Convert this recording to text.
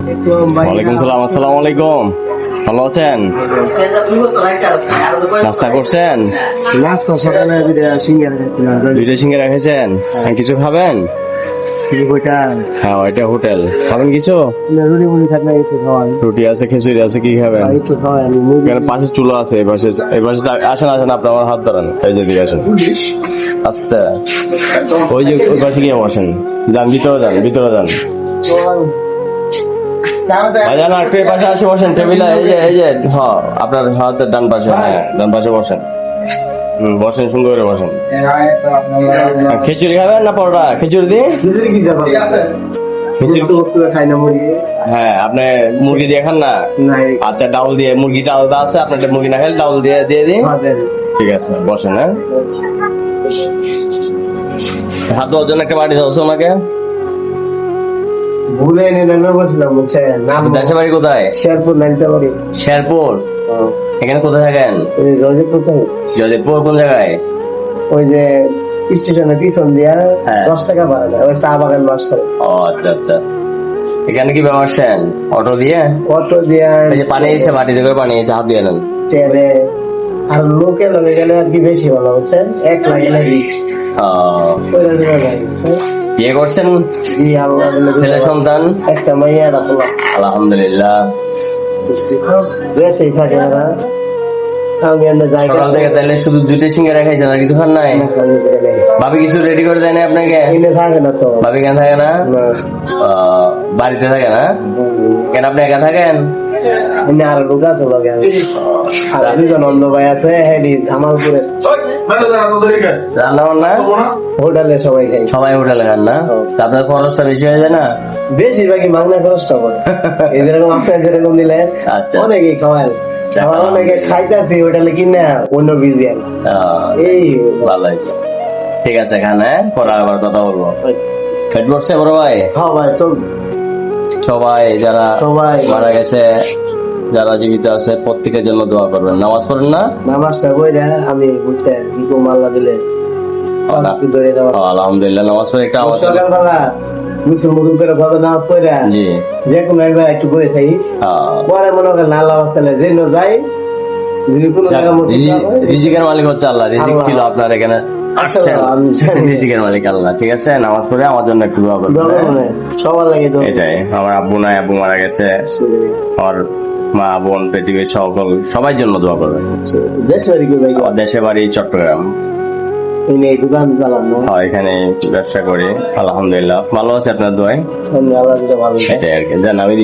ওয়ালাইকুম সালাম। আসসালামু আলাইকুম। ভালো আছেন? নাস্তা করছেন? নাস্তা সকালে দুইটা সিঙ্গারা খেয়েছেন? কিছু খাবেন? হ্যাঁ, ওইটা হোটেল। খাবেন কিছু? রুটি মুড়ি থাকলে একটু খাওয়াই, রুটি আছে, খিচুড়ি আছে, কি খাবেন? একটু খাওয়াই আমি মুড়ি। এখানে পাশে চুলো আছে, এই পাশে আসেন আসেন, আপনি আমার হাত ধরেন, এই যে দিকে আসেন আস্তে। ওই যে ওই পাশে গিয়ে বসেন, যান ভিতরে যান, ভিতরে যান। ভাইজান একটু এই পাশে আসে বসেন, টেবিলে এই যে হ্যাঁ, আপনার হাতের ডান পাশে, হ্যাঁ ডান পাশে বসেন। বসেন, সুন্দর করে বসেন। খিচুড়ি খাবেন না পরোটা? খিচুড়ি দিই। কি যাবে? খিচুড়ি তো বস্তু খাই না মুড়ি। হ্যাঁ, আপনি মুরগি দিয়ে খান না? নাই। আচ্ছা, ডাউল দিয়ে, মুরগিটা আলাদা আছে, আপনার মুরগি না খেলে ডাউল দিয়ে দিয়ে দিই। ঠিক আছে, বসেন। হ্যাঁ, হাত ধোয়ার জন্য একটা বাড়ি দাও ওনাকে। ভুলে এনে নেমে বসলাম, বুঝছেন? নাম দেশের বাড়ি কোথায়? শেরপুর নাইতে পারি। শেরপুর। এখানে কোথায় থাকেন? রজতপুর থেকে জয়দেবপুর কোন জায়গায়? ওই যে স্টেশনের পিছন দিয়া হ্যাঁ। 10 টাকা ভাড়া দেয়, ওই চা বাগান বাস করে। ও আচ্ছা আচ্ছা। এখানে কি ব্যবসেন? অটো দিয়ে? অটো দিয়া এই যে পানি এসে, বাটিতে করে পানি এসে, হাত দিয়ে নেন। ট্রেনে আর লোকে লগে গেলে আর কি বেশি ভালো, বুঝছেন? এক লাগে না রিক্স। বিয়ে করছেন? জি, আল্লাহ ছেলে সন্তান? একটা মাইয়া একটা পোলা। আলহামদুলিল্লাহ। বেশি থাকে না, আমি এনে যাই সকাল থেকে তাহলে শুধু দুইটা সিঙ্গারা খাইছেন, আর কিছু খান নাই? ভাবি কিছু রেডি করে দেয় না আপনাকে? এনে থাকে না তো। ভাবি কেন থাকে না? বাড়িতে থাকে না? কেন আপনি একা থাকেন? এনে আর লোক আছে লগে, আর দুজন অন্য ভাই আছে, হেডি জামালপুরে রান্না বান্না হোটেলে সবাই খাই। সবাই হোটেলে খান না? তা আপনার খরচটা বেশি হয়ে যায় না? বেশিরভাগই মাংনা খরচটা করে। এই যেরকম আপনার যেরকম দিলেন, আচ্ছা। অনেকেই খাওয়ায়। আবার অনেকে খাইতেছি ওইটালে কিনা অন্য বিরিয়ানি। এই ভালো হয়েছে। ঠিক আছে, খান। হ্যাঁ, পরে আবার কথা বলবো। পেট ভরছে বড় ভাই? হ্যাঁ ভাই, চল। সবাই যারা সবাই মারা গেছে, যারা জীবিত আছে, প্রত্যেকের জন্য দোয়া করবেন। নামাজ পড়েন না? নামাজটা কইরা আমি, বুঝছেন, কিন্তু মাল্লা দিলে একটু ধরে দেওয়া। আলহামদুলিল্লাহ, নামাজ পড়ে একটা আওয়াজ হলো। সকালবেলা মুসুল মুসুল করে ভাবে নামাজ পড়া, জি। যে কোনো একবার একটু করে থাকি, পরে মনে করেন আল্লাহ বাঁচালে যে যাই, যদি কোনো জায়গা রিজিকের মালিক হচ্ছে আল্লাহ। রিজিক ছিল আপনার এখানে, রিজিকের মালিক আল্লাহ। ঠিক আছে, নামাজ পড়ে আমার জন্য একটু দোয়া করবেন। সবার লাগে তো এটাই। আমার আব্বু নাই, আব্বু মারা গেছে। আমার মা বোন, পৃথিবীর সকল সবাই জন্য দোয়া করবেন। দেশে বাড়ি কি ভাই? আমার দেশের বাড়ি চট্টগ্রাম। এই দোকান চালান না? হ্যাঁ, এখানে ব্যবসা করি। আলহামদুলিল্লাহ, ভালো আছে আপনার দোয়ায়। আল্লাহ দিলে ভালো। এটাই আর কি। জান, আমি